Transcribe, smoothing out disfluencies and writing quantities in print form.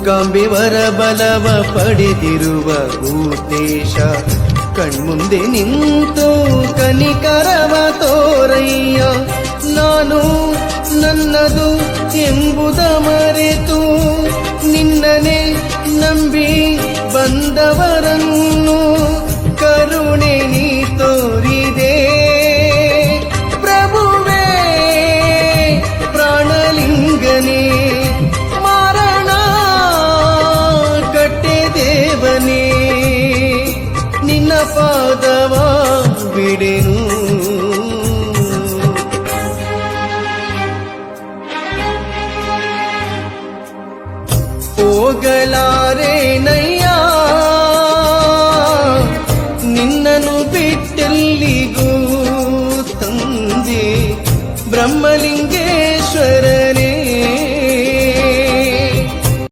ಮೂಕಾಂಬಿವರ ಬಲವ ಪಡೆದಿರುವ ಭೂತೇಶ ಕಣ್ಮುಂದೆ ನಿಂತು ಕನಿಕರವ ತೋರಯ್ಯ. ನಾನು ನನ್ನದು ಎಂಬುದ ಮರೆತು ನಿನ್ನನೆ ನಂಬಿ ಬಂದವರನ್ನು ಕರುಣೆ ನೀ ತೋರಿದೆ ಪ್ರಭುವೇ. ಪ್ರಾಣಲಿಂಗನೇ ಮಾರಣ ಕಟ್ಟೆ ದೇವನೇ ನಿನ್ನ ಪಾದವ ಬಿಡೆನು. ಹೋಗಲಾರೇನಯ್ಯ ನಿನ್ನನ್ನು ಬಿಟ್ಟಲ್ಲಿ